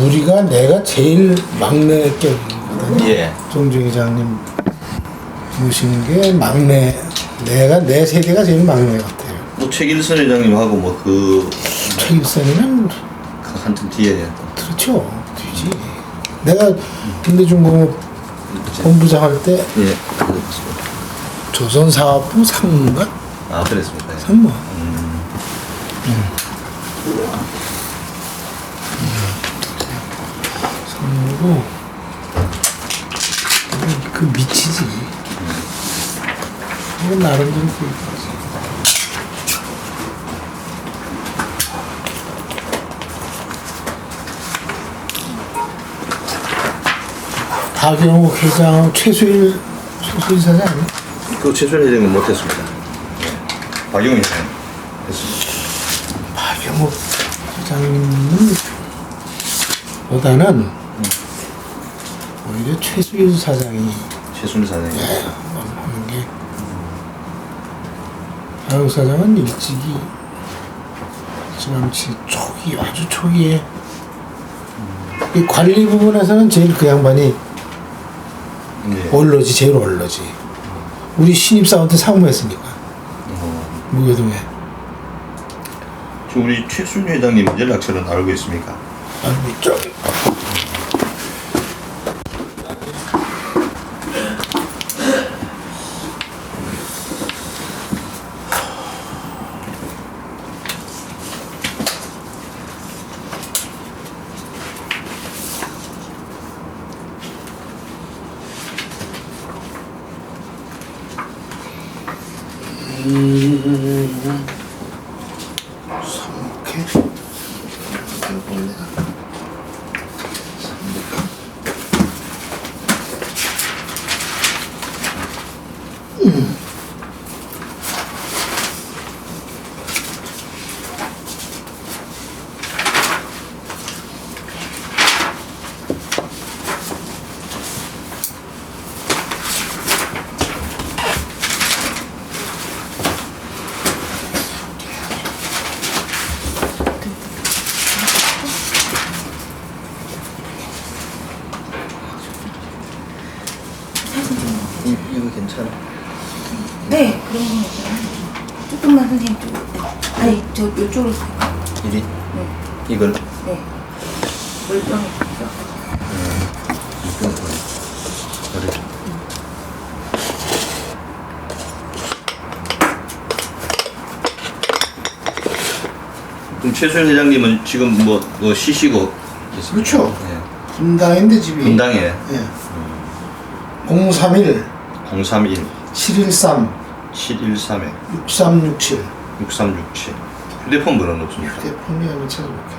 우리가 내가 제일 막내 격이거든요. 예. 종종 회장님 모시는 게 막내. 내가 내 세대가 제일 막내 같아요. 뭐 최길선 회장님하고 뭐 최일선이는 한참 뒤에 그렇죠. 뒤지. 내가 현대중공업 본부장 할 때 예. 조선사업부 상무인가? 아 그랬습니까? 상무. 상무고 그 미치지. 이건 나름대로 그 박영욱 회장 최수일 사장 아니야? 그 최순 회장님 못했습니다. 예. 박용희 회장님 했습니다. 박영욱 회장님은 보다는 오히려 최수일 사장이 최순 사장님. 하는 게 박영욱 사장은 일찍이 지남치 초기 아주 초기에 이 관리 부분에서는 제일 그 양반이 예. 올러지 제일 올러지. 우리 신입사원 때 사무했으니까 무교동에. 저 우리 최순 회장님 연락처는 알고 있습니까? 아니 저기 삼국회 이거 괜찮아. 네, 그런 거 같아요. 조금만 선생님 쪽. 네. 아니, 저 이쪽으로. 이리 네, 이걸 네. 물병 있어. 이건 그래. 그럼 최순 회장님은 지금 뭐 쉬시고 있습니까? 그렇죠. 예. 분당인데 집이 분당에 예. 031 031 713 713에 6367 6367 휴대폰 번호는 없습니까? 휴대폰이 한번 찾아볼게.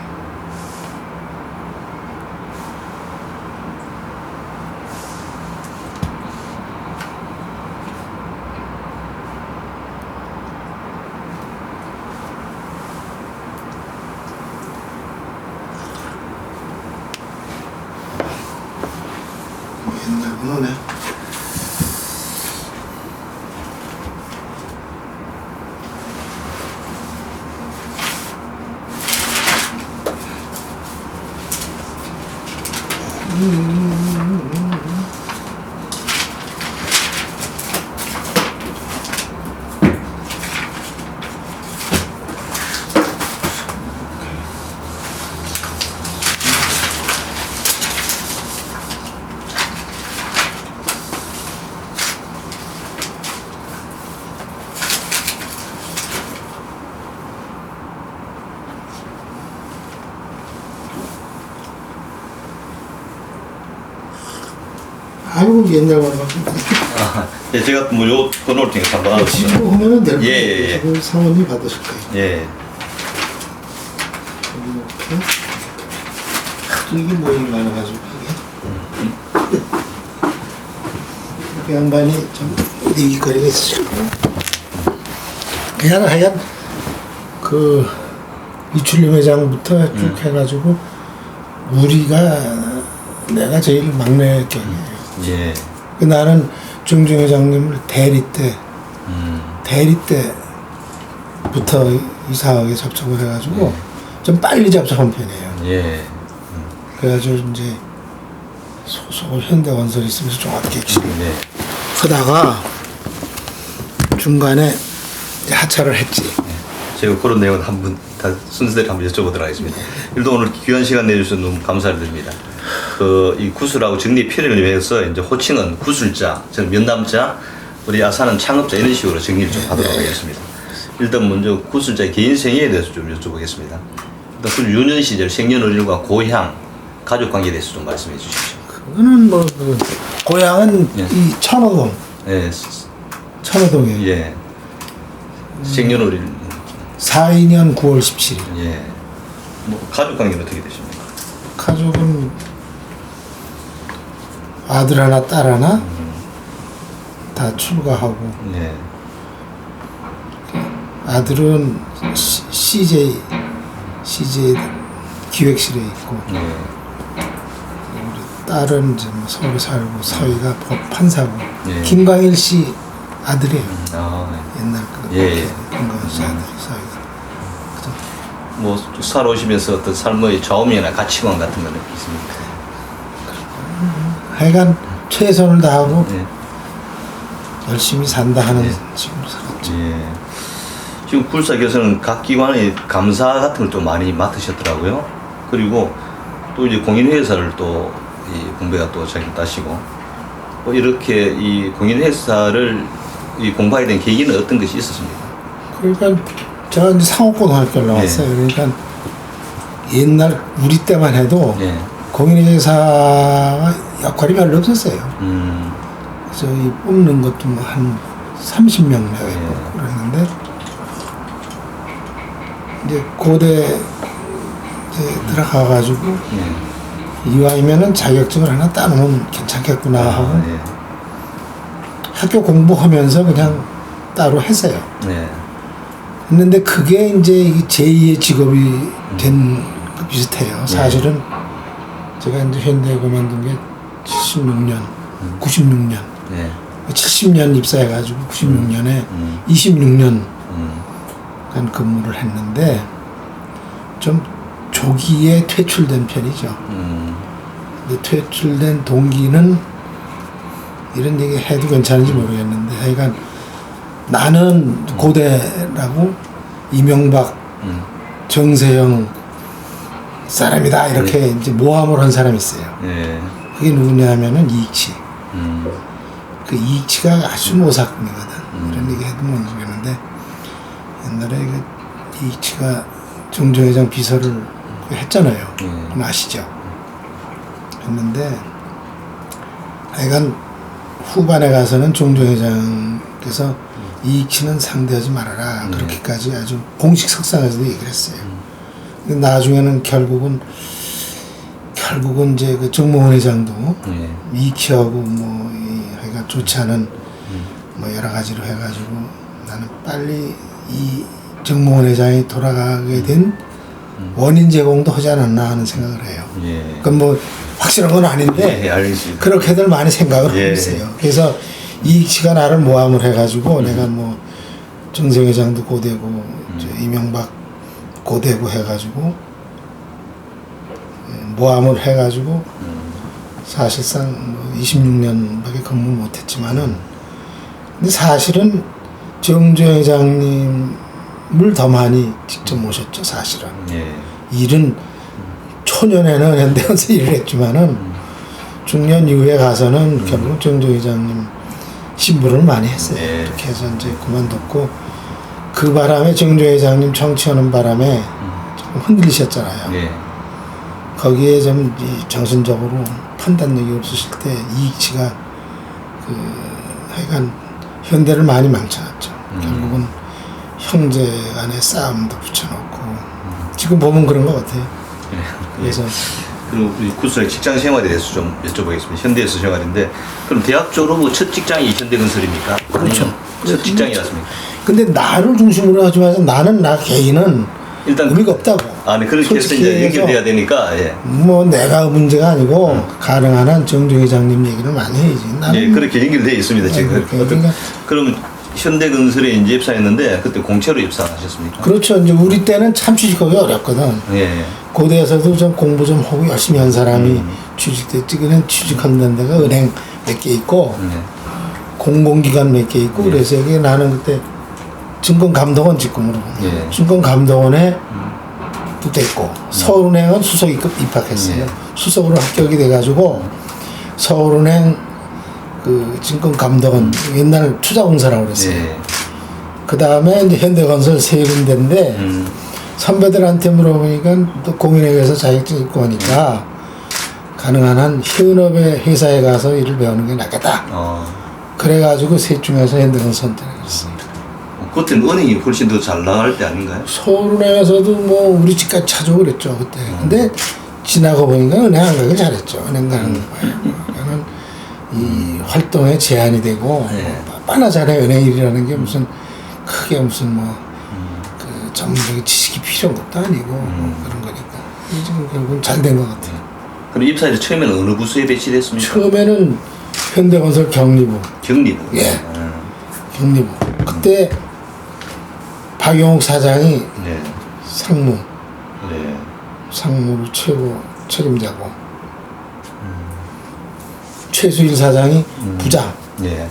옛날 번호네. 아이고 옛날 번호. 아, 예, 제가 뭐요 번호를 통해서 한번 알아보죠. 신고하면 될 거예요. 예, 예, 예. 그걸 사원이 받으실 거예요. 예. 이렇게. 이게 모임이 많아가지고 이게. 그 양반이 좀 얘기거리가 있으실 거예요. 그냥 하얀 그 이춘림 회장부터 쭉 해가지고 우리가 내가 제일 막내 격이에요. 예. 그 나는 중정 회장님을 대리 때부터 이상하게 접촉을 해가지고 좀 빨리 접촉한 편이에요. 예. 그래가지고 이제 소속 현대건설이 있으면서 좀 어떻게 네. 하다가 중간에 이제 하차를 했지. 제가 그런 내용은 한번 다 순서대로 한번 여쭤보도록 하겠습니다. 일단 오늘 귀한 시간 내주셔서 너무 감사를 드립니다. 이 구슬하고 정리 필요를 위해서 이제 호칭은 구슬자, 저는 면담자, 우리 아사는 창업자 이런 식으로 정리를 좀 하도록 하겠습니다. 일단 먼저 구슬자의 개인 생애에 대해서 좀 여쭤보겠습니다. 일단 그 유년 시절 생년월일과 고향, 가족 관계에 대해서 좀 말씀해 주십시오. 그거는 뭐 고향은 예. 이 천호동, 예, 천호동이에요. 예. 생년월일, 42년 9월 17일. 예. 뭐 가족 관계는 어떻게 되십니까? 가족은 아들 하나, 딸 하나 다 출가하고 예. 아들은 CJ 기획실에 있고 예. 우리 딸은 이제 뭐 서울에 살고 사위가 판사고 예. 김광일 씨 아들이에요. 아, 옛날 그 예. 김광일 씨 아들이 사위가. 뭐 살아오시면서 어떤 삶의 좌우명이나 가치관 같은 건 있습니까? 하여간 최선을 다하고 예. 열심히 산다 하는 예. 식으로 살았죠. 예. 지금 굴사교수는 각 기관의 감사 같은 걸 좀 많이 맡으셨더라고요. 그리고 또 이제 공인회사를 또 이 공부가 또 자기를 따시고 뭐 이렇게 이 공인회사를 이 공부하게 된 계기는 어떤 것이 있었습니까? 그러니까 제가 이제 상업고등학교를 나왔어요. 그러니까 옛날 우리 때만 해도 예. 공인회사가 역할이 별로 없었어요. 그래서 이 뽑는 것도 뭐 한 30명 내외 예. 그랬는데 이제 고대 이제 들어가가지고 예. 이왕이면은 자격증을 하나 따놓으면 괜찮겠구나 하고 예. 학교 공부하면서 그냥 따로 했어요. 예. 했는데 그게 이제 이 제2의 직업이 된 거 비슷해요. 사실은 제가 이제 현대에 그만둔 게 76년, 96년, 예. 70년 입사해가지고 96년에 26년 간 근무를 했는데 좀 조기에 퇴출된 편이죠. 근데 퇴출된 동기는 이런 얘기 해도 괜찮은지 모르겠는데 하여간 나는 고대라고 이명박, 정세영 사람이다 이렇게 이제 모함을 한 사람이 있어요. 예. 그게 누구냐 하면은 이익치. 그 이익치가 아주 모사꾼이거든. 이런 얘기 해도 모르겠는데 옛날에 그 이익치가 정정회장 비서를 했잖아요. 그럼 아시죠? 했는데 하여간 후반에 가서는 정정회장께서 이익치는 상대하지 말아라. 그렇게까지 아주 공식 석상에서도 얘기를 했어요. 근데 나중에는 결국은 이제 그 정몽원 회장도 이익치하고 뭐 하여간 좋지 않은 뭐 여러 가지로 해가지고 나는 빨리 이 정몽원 회장이 돌아가게 된 원인 제공도 하지 않았나 하는 생각을 해요. 예. 그건 뭐 확실한 건 아닌데 예, 알겠습니다. 그렇게들 많이 생각을 예. 하고 있어요. 그래서 이익치가 나를 모함을 해가지고 내가 뭐 정세영 회장도 고대고 이명박 고대고 해가지고 모함을 해가지고 사실상 뭐 26년밖에 근무를 못했지만은 근데 사실은 정주영 회장님을 더 많이 직접 모셨죠. 사실은 예. 일은 초년에는 현대건설 일을 했지만은 중년 이후에 가서는 결국 정주영 회장님 신부를 많이 했어요. 예. 그렇게 해서 이제 그만뒀고 그 바람에 정주영 회장님 정치하는 바람에 조금 흔들리셨잖아요. 예. 거기에 좀 정신적으로 판단력이 없으실 때 이익치가 하여간 현대를 많이 망쳐놨죠. 결국은 형제 간의 싸움도 붙여놓고 지금 보면 그런 것 같아요. 그래서 그럼 우리 구슬의 직장 생활에 대해서 좀 여쭤보겠습니다. 현대에서 생활인데 그럼 대학 졸업 후 첫 직장이 현대건설입니까? 그렇죠. 아니면 첫 직장이었습니까? 근데 나를 중심으로 하지 마서 나는 나 개인은 일단 의미가 없다고. 아, 네, 그렇게 해서 솔직히 이제 얘기해서 연결돼야 되니까 예. 뭐 내가 문제가 아니고 가능한 한 정주 회장님 얘기를 많이 해야지. 나는 예, 그렇게 연결되어 있습니다 지금. 그러니까 그럼 현대건설에 이제 입사했는데 그때 공채로 입사하셨습니까? 그렇죠. 이제 우리 때는 참 취직하기 어렵거든. 예. 고대에서도 좀 공부 좀 하고 열심히 한 사람이 취직됐지. 그냥 취직한다는 데가 은행 몇 개 있고 예. 공공기관 몇 개 있고 그래서 여기 나는 그때 증권감독원 직급으로 예. 증권감독원에 붙어있고 서울은행은 수석 입학했어요. 예. 수석으로 합격이 돼가지고 서울은행 그 증권감독원 옛날 투자공사라고 그랬어요. 예. 그 다음에 이제 현대건설 세 군데인데 선배들한테 물어보니까 또 공인회계에서 자격증 있고 하니까 가능한 한 현업의 회사에 가서 일을 배우는 게 낫겠다. 그래가지고 셋 중에서 현대건설 선택했어요. 그때는 은행이 훨씬 더 잘 나갈 때 아닌가요? 서울은행에서도 뭐 우리 집까지 찾아오고 그랬죠 그때. 근데 지나고 보니까 은행 안 가길 잘했죠. 은행 가는 거는 이 활동에 제한이 되고 네. 빠나 잘해. 은행 일이라는 게 무슨 크게 무슨 뭐 그 전문적인 지식이 필요한 것도 아니고 그런 거니까 이 지금 결국은 잘 된 것 같아요. 그럼 입사해서 처음에는 어느 부서에 배치됐습니까? 처음에는 현대건설 경리부. 경리부. 예. 경리부. 그때 박용욱 사장이 네. 상무. 네. 상무로 최고 책임자고 최수일 사장이 부장 예.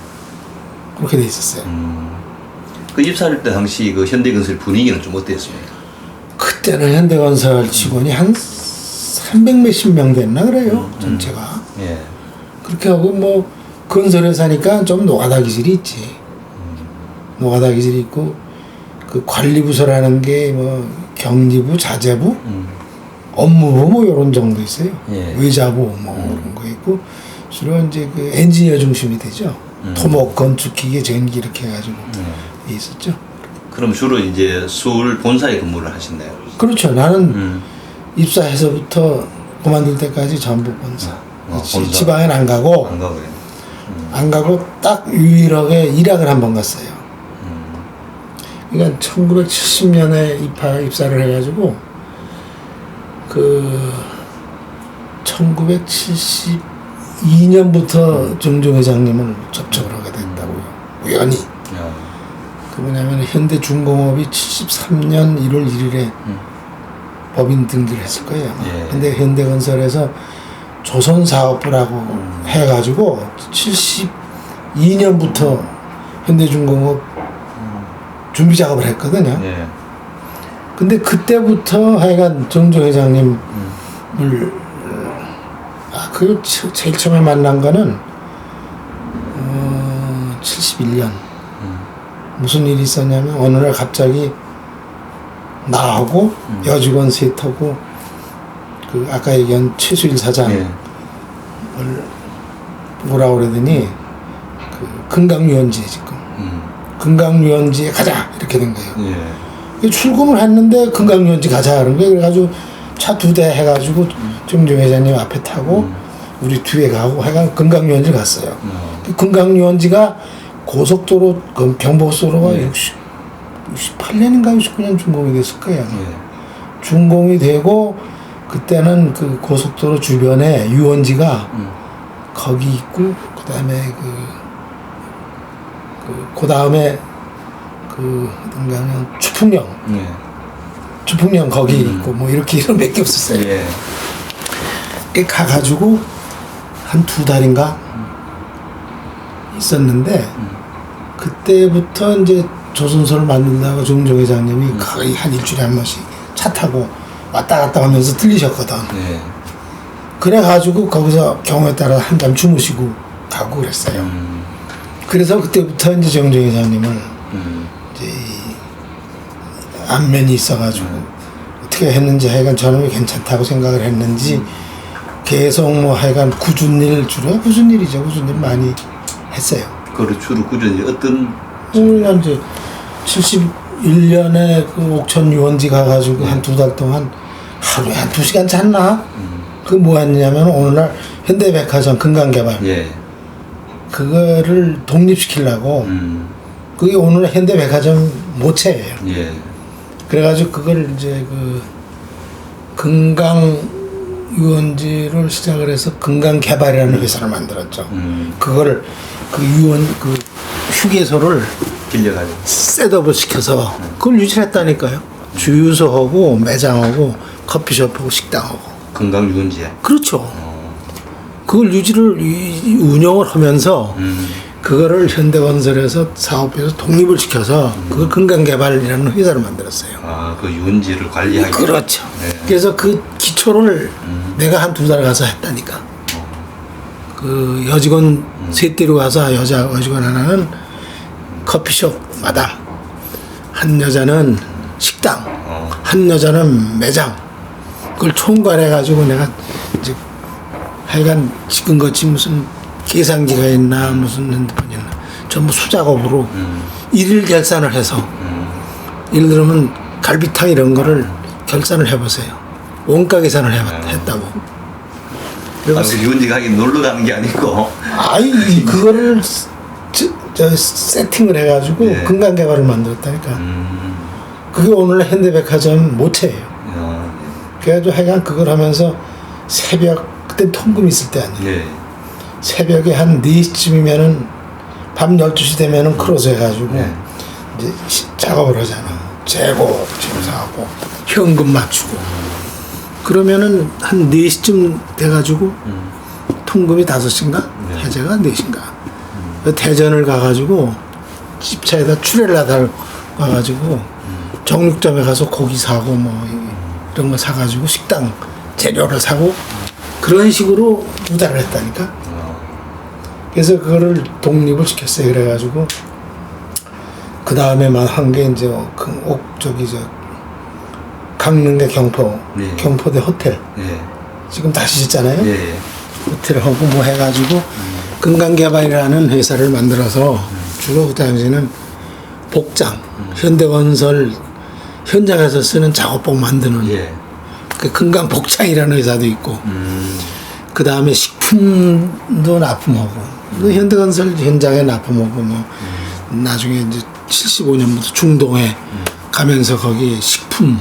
그렇게 돼 있었어요. 그 입사할 때 당시 그 현대건설 분위기는 좀 어땠습니까? 그때는 현대건설 직원이 한 300 몇십 명 됐나 그래요 전체가. 예. 그렇게 하고 뭐 건설회사니까 좀 노가다 기질이 있지. 노가다 기질이 있고 그 관리부서라는 게 뭐 경리부, 자재부, 업무부 뭐 이런 정도 있어요. 예. 외자부 뭐 그런 거 있고 주로 이제 그 엔지니어 중심이 되죠. 토목, 건축, 기계, 전기 이렇게 해가지고 있었죠. 그럼 주로 이제 서울 본사에 근무를 하셨나요? 그렇죠. 나는 입사해서부터 그만둘 때까지 전부 본사. 본사. 지방엔 안 가고 안 가고요. 안 가고 딱 유일하게 일학을 한 번 갔어요. 그러니까 1970년에 입사를 해가지고 그 1972년부터 정종 회장님을 접촉을 하게 됐다고요. 우연히. 그 뭐냐면 현대중공업이 73년 1월 1일에 법인 등기를 했을 거예요. 예. 근데 현대건설에서 조선사업부라고 해가지고 72년부터 현대중공업 준비 작업을 했거든요. 예. 근데 그때부터 하여간 정종 회장님을 그 제일 처음에 만난 거는 71년 무슨 일이 있었냐면 어느 날 갑자기 나하고 여직원 셋하고 그 아까 얘기한 최수일 사장을 예. 뭐라 그러더니 그 금강유원지에 지금 금강유원지에 가자 이렇게 된 거예요. 예. 출금을 했는데 금강유원지 가자 그런 거예요. 그래가지고 차 2대 해가지고 정종 회장님 앞에 타고 우리 뒤에 가고 해가 금강유원지 갔어요. 금강유원지가 고속도로 경부고속도로가 68년인가 69년 준공이 됐을 거예요. 준공이 되고 그때는 그 고속도로 주변에 유원지가 거기 있고 그다음에 그다음에 그 어떤가 추풍령 추풍령 거기 있고 뭐 이렇게 이런 몇 개 없었어요. 예. 가가지고 한 2달인가 있었는데 그때부터 이제 조선소를 만든다고 정종 회장님이 거의 한 일주일에 한 번씩 차 타고 왔다 갔다 하면서 들리셨거든. 예. 그래가지고 거기서 경우에 따라 한밤 주무시고 가고 그랬어요. 그래서 그때부터 이제 정종 회장님을 이제 안면이 있어가지고 어떻게 했는지 하여간 저놈이 괜찮다고 생각을 했는지 계속 뭐 하여간 굳은 일 주로 굳은 일이죠. 굳은 일 많이 했어요. 그걸 주로 꾸준히 어떤 우리가 이제 71년에 그 옥천 유원지 가가지고 한 2달 동안 하루에 한 2시간 잤나? 그 뭐 했냐면 오늘날 현대백화점 금강개발 예. 그거를 독립시키려고 그게 오늘 현대백화점 모체예요. 예. 그래가지고 그걸 이제 그 금강 유원지를 시작을 해서 금강개발이라는 회사를 만들었죠. 그거를 그 유원 그 휴게소를 빌려가지고. 셋업을 시켜서 그걸 유지했다니까요. 주유소하고 매장하고 커피숍하고 식당하고. 건강유원지에. 그렇죠. 그걸 유지를 운영을 하면서 그거를 현대건설에서 사업에서 독립을 시켜서 그걸 건강개발이라는 회사를 만들었어요. 아, 그 유원지를 관리하기. 그렇죠. 네. 그래서 그 기초를 내가 한 2달 가서 했다니까. 그 여직원 셋 데려가서 여자 여직원 하나는 커피숍마다, 한 여자는 식당, 한 여자는 매장. 그걸 총괄해가지고 내가 이제 하여간 지금같이 무슨 계산기가 있나 무슨 핸드폰이 있나 전부 수작업으로 일일 결산을 해서 예를 들면 갈비탕 이런 거를 결산을 해보세요. 원가 계산을 했다고. 아니, 유원지 가기 놀러 가는 게 아니고. 아이 그거를 저 세팅을 해가지고 예. 건강개발을 만들었다니까. 그게 오늘날 현대백화점 모태예요. 그래가지고 하여간 그걸 하면서 새벽, 그때 통금 있을 때 아니에요. 예. 새벽에 한 4시쯤이면은 밤 12시 되면은 크로스 해가지고 예. 이제 작업을 하잖아. 재고, 심사하고, 현금 맞추고. 그러면은 한 4시쯤 돼가지고 통금이 5시인가? 네. 해제가 4시인가? 대전을 가가지고 집차에다 출애라달 가가지고 정육점에 가서 고기 사고 뭐 이런 거 사가지고 식당 재료를 사고 그런 식으로 부달을 했다니까. 그래서 그거를 독립을 시켰어요. 그래가지고 그 다음에만 한 게 이제 저기 저 강릉대 경포 네. 경포대 호텔 예. 지금 다시 짓잖아요. 예. 호텔하고 뭐 해가지고 건강개발이라는 회사를 만들어서 주로 그 당시에는 복장, 현대건설 현장에서 쓰는 작업복 만드는 예. 그 건강복장이라는 회사도 있고 그 다음에 식품도 납품하고 그 현대건설 현장에 납품하고 뭐 나중에 이제 75년부터 중동에 가면서 거기 식품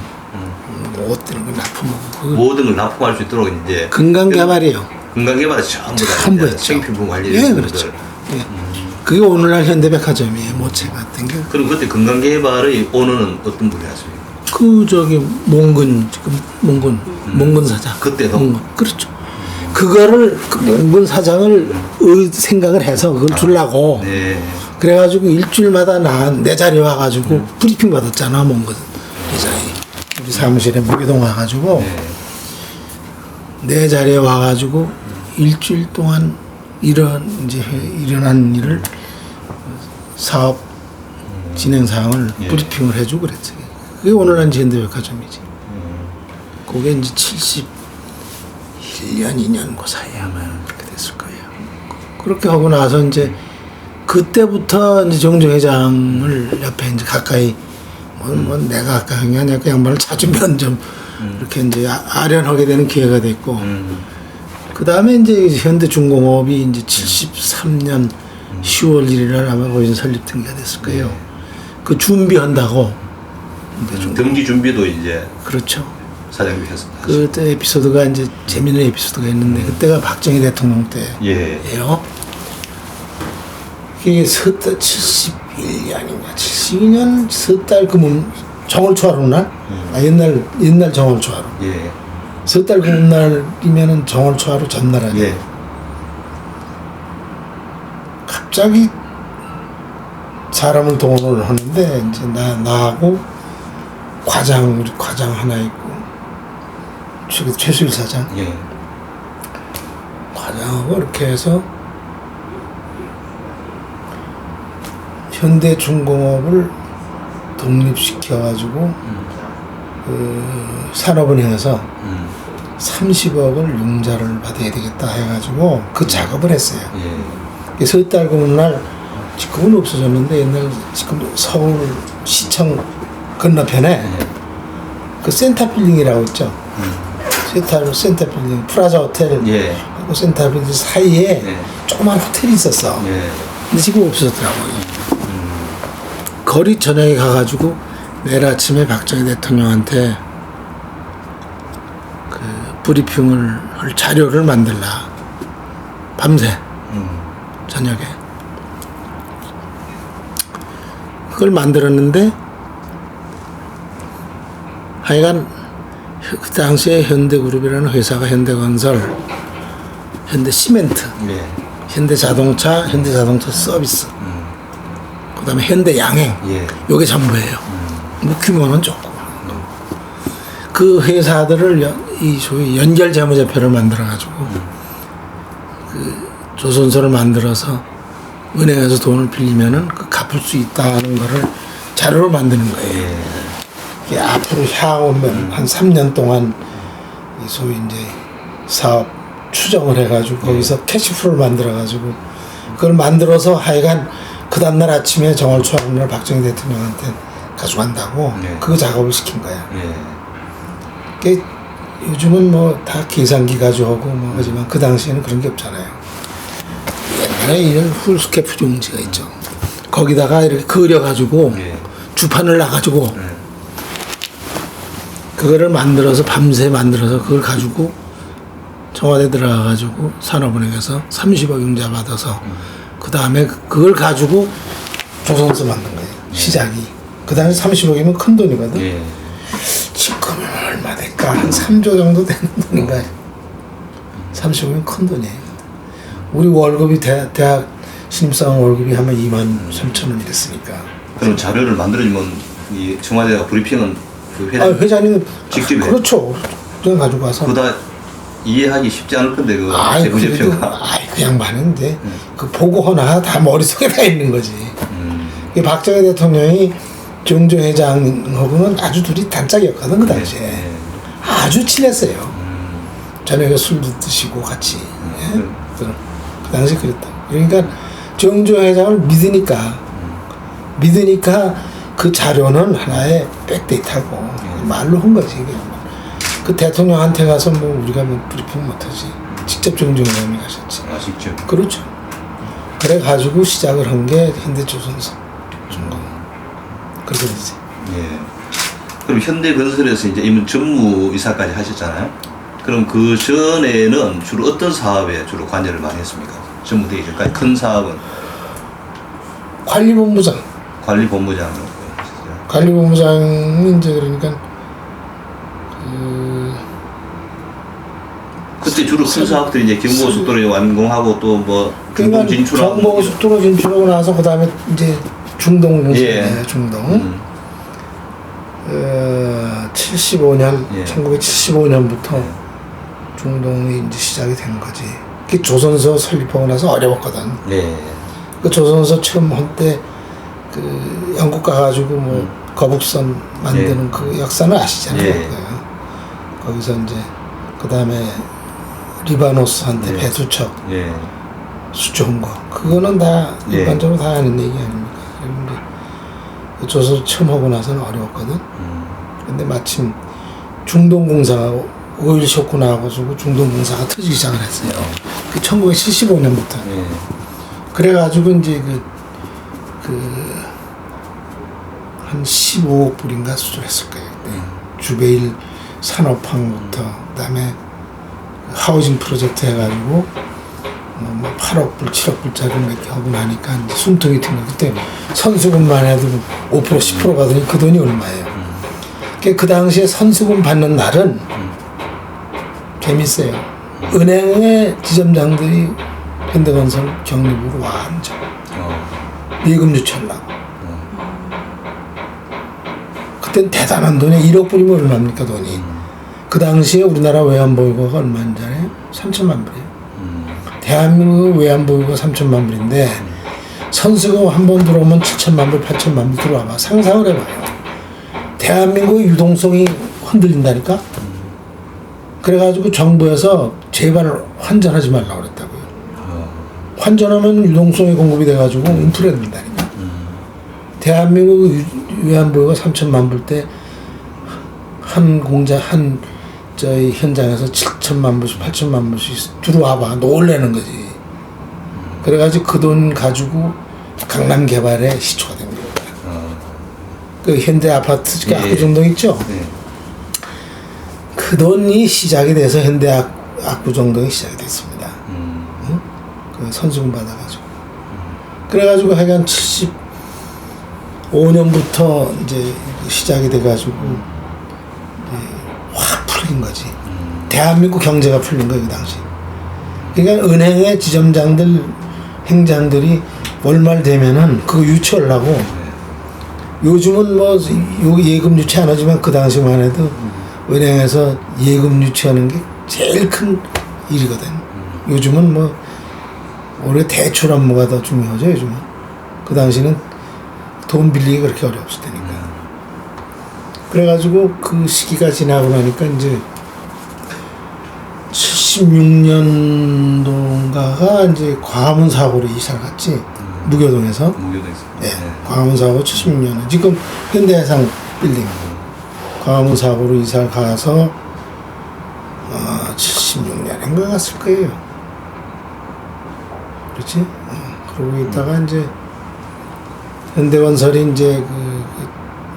뭐 옷 이런 거 납품하고 그 모든 걸 납품할 수 있도록 이제 건강개발이에요. 건강개발이 전부 다 전부 이제 했죠. 생필품 관리. 예, 그렇죠. 예. 그게 오늘날 현대백화점이에요. 모체 같은 게. 그럼 그때 건강개발의 오너는 어떤 분이 하십니까? 그 저기 몽근 지금 몽근 사장. 그때도? 몽근. 그렇죠. 그거를 그 몽근 사장을 생각을 해서 그걸 주려고. 네. 그래가지고 일주일마다 내 자리에 와가지고 브리핑 받았잖아 몽근 회장이. 우리 사무실에 무교동 와가지고 내 자리에 와가지고 일주일 동안 일어난 일을 사업 진행 사항을 브리핑을 해주고 그랬어요. 그게 오늘날 현대백화점이지. 그게 이제 71년, 2년 그 사이에 아마 그렇게 됐을 거예요. 그렇게 하고 나서 이제 그때부터 이제 정주 회장을 옆에 이제 가까이 뭐 내가 아까 형이 그 양반을 찾으면 좀 이렇게 이제 아련하게 되는 기회가 됐고 그 다음에 이제 현대중공업이 이제 73년 10월 1일 아마 거기서 설립 등기가 됐을 거예요. 그 준비한다고. 등기 준비도 이제 그렇죠. 사장님이 했습니다. 그때 에피소드가 이제 재미있는 에피소드가 있는데 그때가 박정희 대통령 예. 때예요. 이게 71년인가 72년 섣달 금음 정월초하루 날? 옛날 정월초하루. 예. 섣달 금음날이면은 정월초하루 전날 아니에요. 예. 갑자기 사람을 동원을 하는데 이제 나하고 과장 하나 있고 최수일 사장 예. 과장하고 이렇게 해서 현대중공업을 독립시켜가지고 그 산업은행에서 30억을 융자를 받아야 되겠다 해가지고 그 작업을 했어요. 예. 그래서 섣달 금날 지금은 없어졌는데 옛날 지금 서울시청 건너편에 그 센터빌딩이라고 있죠. 센터빌딩 프라자 호텔 예. 하고 센터빌딩 사이에 예. 조그만 호텔이 있었어. 예. 근데 지금 없어졌더라고요. 거리 저녁에 가가지고 내일 아침에 박정희 대통령한테 그 브리핑을 할 자료를 만들라. 밤새 저녁에 그걸 만들었는데 하여간 그 당시에 현대그룹이라는 회사가 현대건설, 현대시멘트, 예. 현대자동차, 현대자동차 서비스, 그다음에 현대양행, 예. 요게 전부예요. 뭐 규모는 적고. 그 회사들을 이 소위 연결 재무제표를 만들어가지고 그 조선소를 만들어서 은행에서 돈을 빌리면은 그 갚을 수 있다는 거를 자료를 만드는 거예요. 예. 이게 앞으로 향후 한 3년 동안 이 소위 이제 사업 추정을 해가지고 거기서 캐시플로를 만들어가지고 그걸 만들어서 하여간 그 다음날 아침에 정월초하루날 박정희 대통령한테 가져간다고 네. 그 작업을 시킨 거야. 예. 그게 요즘은 뭐 다 계산기 가지고 하고 뭐 하지만 그 당시에는 그런 게 없잖아요. 옛날에 이런 훌스케프 용지가 있죠. 거기다가 이렇게 그려가지고 예. 주판을 놔가지고 그거를 만들어서 밤새 만들어서 그걸 가지고 청와대 들어가가지고 산업은행에서 30억 융자 받아서 그 다음에 그걸 가지고 조선소 만든 거예요. 시작이. 그 당시 30억이면 큰 돈이거든. 예. 지금은 얼마 될까? 한 3조 정도 되는 돈인가? 30억이면 큰 돈이에요. 우리 월급이 대학 신입사원 월급이 하면 2만 3천 원 이랬으니까. 그럼 자료를 만들어주면 이 청와대가 브리핑은 그 회장님 직접 해? 그렇죠. 그냥 가지고 와서. 그다 이해하기 쉽지 않을 건데 그 재무제표가. 그 양반인데 그 보고 하나 다 머릿속에 다 있는 거지. 이 박정희 대통령이 정조회장하고는 아주 둘이 단짝이었거든 그 당시에. 네. 아주 친했어요. 저녁에 술도 드시고 같이. 예? 그 당시 그랬다. 그러니까 정조회장을 믿으니까 그 자료는 하나의 백데이터고 말로 한 거지. 그 대통령한테 가서 뭐 우리가 뭐 브리핑 못하지. 직접 정조회장이 가셨지. 아, 직접. 그렇죠. 그래 가지고 시작을 한 게 현대조선소 중공. 그렇게 되지. 예. 그럼 현대건설에서 이제 이번 전무이사까지 하셨잖아요. 그럼 그 전에는 주로 어떤 사업에 주로 관여를 많이 했습니까? 전무되기 전까지 큰 사업은 관리본부장. 관리본부장으로. 관리본부장은 이제 그러니까 그때 주로 큰 사업들이 이제 경부고속도로 완공하고 또 뭐 중동 그러니까 진출하고 경부고속도로 진출하고 나서 그 다음에 이제 중동 공사예요. 예. 중동. 75년 예. 1975년부터 중동이 이제 시작이 된 거지. 그 조선소 설립하고 나서 어려웠거든. 네. 그 조선소 처음 할 때 그 영국 가가지고 뭐 거북선 만드는 예. 그 역사는 아시잖아요. 예. 거기서 이제 그 다음에 리바노스한테 예. 배수척 예. 수주한 거 그거는 다 예. 일반적으로 다 아는 얘기 아닙니까? 그런데 그 조선 처음 하고 나서는 어려웠거든. 근데 마침 중동공사가 오일 쇼크 나와가지고 중동공사가 터지기 시작을 했어요. 그 1975년부터. 예. 그래가지고 이제 한 15억 불인가 수출했을 거예요. 그때. 주베일 산업항부터 그다음에 하우징 프로젝트 해가지고 뭐 8억 불, 7억 불짜리 몇 개 하고 나니까 이제 숨통이 튄 거예요. 그때 선수금만 해도 5%, 10% 받으니 그 돈이 얼마예요. 그 당시에 선수금 받는 날은 재밌어요. 은행의 지점장들이 현대건설 경리부로 와 앉아. 예금 유치하려고. 그땐 대단한 돈이 1억 불이면 얼마입니까 돈이. 그 당시에 우리나라 외환보유고가 얼마인지 알아요? 3천만 불이에요. 대한민국 외환보유고가 3천만 불인데 선수금 한 번 들어오면 7천만 불, 8천만 불 들어와봐. 상상을 해봐요. 대한민국의 유동성이 흔들린다니까. 그래가지고 정부에서 제발 환전하지 말라고 그랬다고요. 환전하면 유동성이 공급이 돼가지고 인플레 된다니까. 대한민국 외환보유가 3천만 불 때 한 공장 한 저희 현장에서 7천만 불씩 8천만 불씩 들어와봐 놀래는 거지. 그래가지고 그 돈 가지고 강남 개발에 시초가 된 거예요. 그 현대 아파트 예. 압구정동 있죠. 예. 그 돈이 시작이 돼서 현대 압구정동이 시작이 됐습니다. 응? 그 선수금 받아가지고. 그래가지고 하여간 5년부터 이제 시작이 돼가지고 확 풀린 거지. 대한민국 경제가 풀린 거예요, 그 당시. 그러니까 은행의 지점장들, 행장들이 월말 되면은 그거 유치하려고 요즘은 뭐 예금 유치 안 하지만 그 당시만 해도 은행에서 예금 유치하는 게 제일 큰 일이거든. 요즘은 뭐 올해 대출 업무가 더 중요하죠, 요즘은. 그 당시는 돈 빌리기 그렇게 어렵을 테니까. 그래가지고 그 시기가 지나고 나니까 이제 76년도인가가 이제 광화문 사고로 이사를 갔지. 무교동에서. 무교동에서. 네, 광화문 사고 76년. 지금 현대해상 빌딩. 광화문 사고로 이사를 가서 76년인가 갔을 거예요. 그렇지? 그러고 있다가 이제 현대건설이 이제 그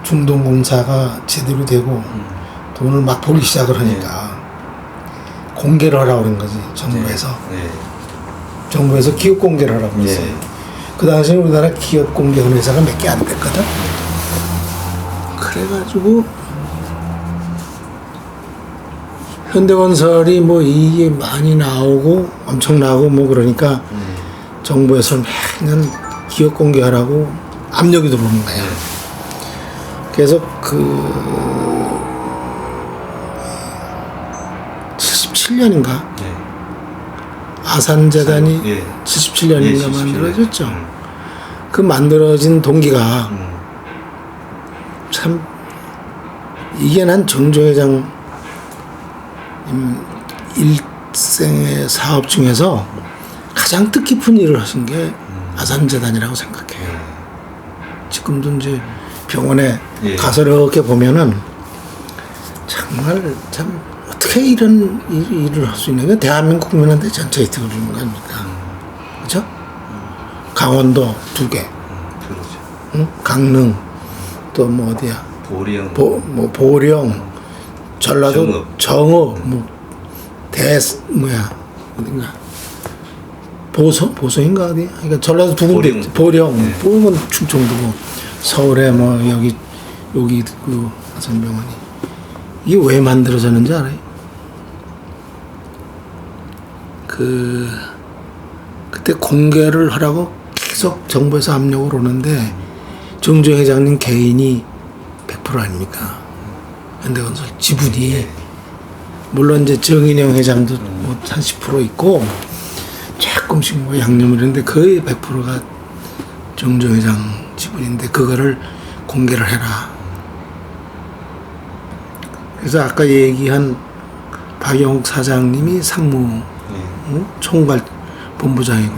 중동공사가 제대로 되고 돈을 막 벌기 시작을 하니까 공개를 하라고 그런 거지, 정부에서. 정부에서 기업 공개를 하라고 그랬어요. 그 당시에 우리나라 기업 공개하는 회사가 몇 개 안 됐거든. 그래가지고 현대건설이 뭐 이게 많이 나오고 엄청나고 뭐 그러니까 정부에서 매년 기업 공개하라고 압력이 들어오는 거야. 그래서 그 77년인가 아산재단이 77년인가 만들어졌죠. 그 만들어진 동기가 참 이게 난 정조 회장 일생의 사업 중에서 가장 뜻깊은 일을 하신 게 아산재단이라고 생각해. 지금도 이제 병원에 가서 이렇게 보면은 정말 참 어떻게 이런 일을 할 수 있는 게 대한민국 국민한테 전체 혜택을 주는 거 아닙니까? 그렇죠? 강원도 2개, 응? 강릉, 또 뭐 어디야? 보령, 뭐 보령, 전라도 정읍, 뭐 뭐야 어딘가 보성인가 어디? 그러니까 전라도 두 군데 보령, 보령은 충청도고 서울에 뭐 여기 그 아산병원이 이게 왜 만들어졌는지 알아요? 그때 공개를 하라고 계속 정부에서 압력을 오는데 정조 회장님 개인이 100% 아닙니까? 현대건설 지분이 물론 이제 정인영 회장도 뭐 한 10% 있고 조금씩 뭐 양념을 했는데 거의 100%가 정조 회장 지분인데 그거를 공개를 해라. 그래서 아까 얘기한 박영욱 사장님이 상무 총괄 본부장이고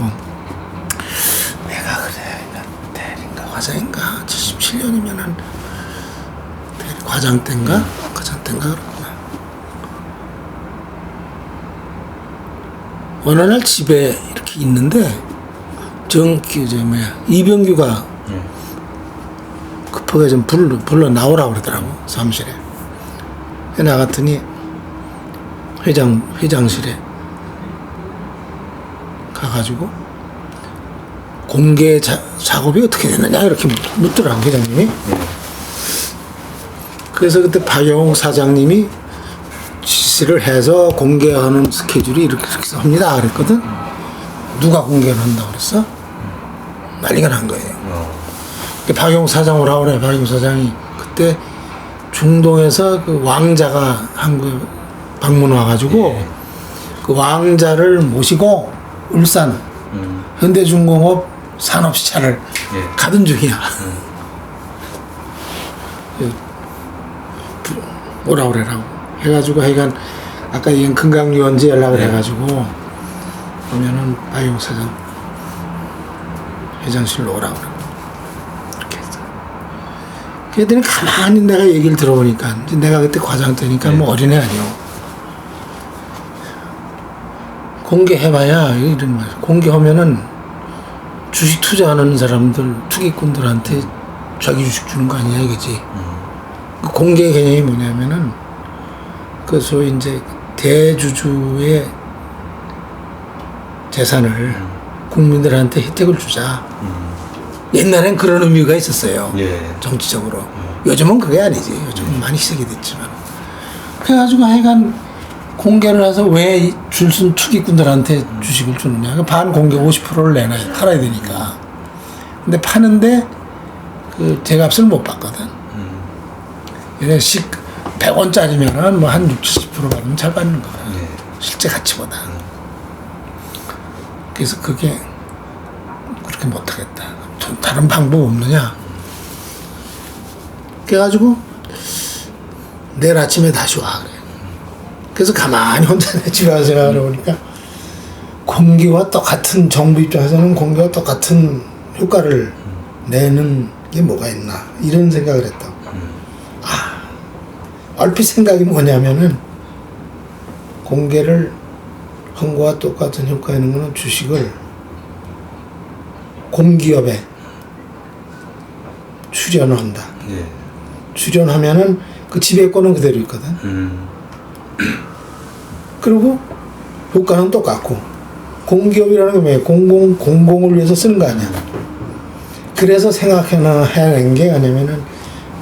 내가 그래 대리인가 과장인가 77년이면은 과장 때인가 그렇구나. 어느 날 집에 이렇게 있는데 이병규가 급하게 좀 불러 나오라고 그러더라고 사무실에. 나갔더니 회장실에 가가지고 공개 작업이 어떻게 됐느냐 이렇게 묻더라고 회장님이. 그래서 그때 박영욱 사장님이 지시를 해서 공개하는 스케줄이 이렇게 합니다 그랬거든. 누가 공개를 한다고 그랬어? 난리가 난 거예요. 박영욱 사장 오라고 그래. 박영욱 사장이 그때 중동에서 그 왕자가 한국에 방문 와가지고 그 왕자를 모시고 울산 현대중공업 산업시찰을 가던 중이야. 뭐라 그래라고 해가지고 하여간 아까 얘기한 금강유원지 연락을 해가지고 보면은 박영욱 사장 회장실로 오라고 그래. 이렇게 했어. 걔들이 가만히 내가 얘기를 들어보니까 이제 내가 그때 과장 때니까 뭐 어린애 아니요. 공개해봐야 이런 말. 공개하면은 주식 투자하는 사람들 투기꾼들한테 자기 주식 주는 거 아니냐 이거지. 그 공개 개념이 뭐냐면은 그 소위 이제 대주주의 재산을 국민들한테 혜택을 주자. 옛날엔 그런 의미가 있었어요. 예. 정치적으로. 요즘은 그게 아니지. 요즘은 많이 시작이 됐지만. 그래가지고 하여간 공개를 해서 왜 줄순 투기꾼들한테 주식을 주느냐. 그 반 공개 50%를 내놔야 팔아야 되니까. 근데 파는데 그 제값을 못 받거든. 그래서 100원짜리면은 뭐 한 60, 70% 받으면 잘 받는 거야. 예. 실제 가치보다. 그래서 그게 그렇게 못하겠다. 다른 방법 없느냐. 그래가지고 내일 아침에 다시 와. 그래. 그래서 가만히 혼자 내 집에 와서 생각을 해보니까 공기와 똑같은 정부 입장에서는 공기와 똑같은 효과를 내는 게 뭐가 있나 이런 생각을 했다. 얼핏 생각이 뭐냐면은 공개를 한 거와 똑같은 효과 있는 거는 주식을 공기업에 출연을 한다. 예. 출연하면은 그 지배권은 그대로 있거든. 그리고 효과는 똑같고 공기업이라는 게 뭐예요? 공공을 위해서 쓰는 거 아니야. 그래서 해낸 게 아니면은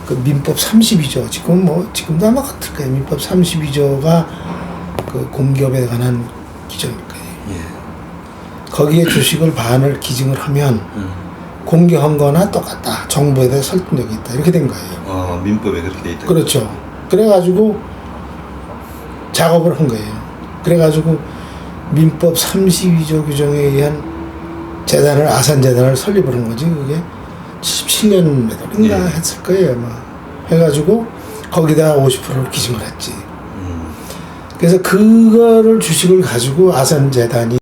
그 민법 32조 지금도 아마 같을 거예요. 민법 32조가 그 공기업에 관한 기준일 거예요. 예. 거기에 주식을 반을 기증을 하면 공개한 거나 똑같다. 정부에 대해 설득력이 있다. 이렇게 된 거예요. 민법에 그렇게 돼 있다. 그렇죠. 그래가지고 작업을 한 거예요. 그래가지고 민법 32조 규정에 의한 아산재단을 설립을 한 거지. 그게 77년인가 예. 했을 거예요. 아마. 해가지고 거기다 50%를 기증을 했지. 그래서 그거를 주식을 가지고 아산재단이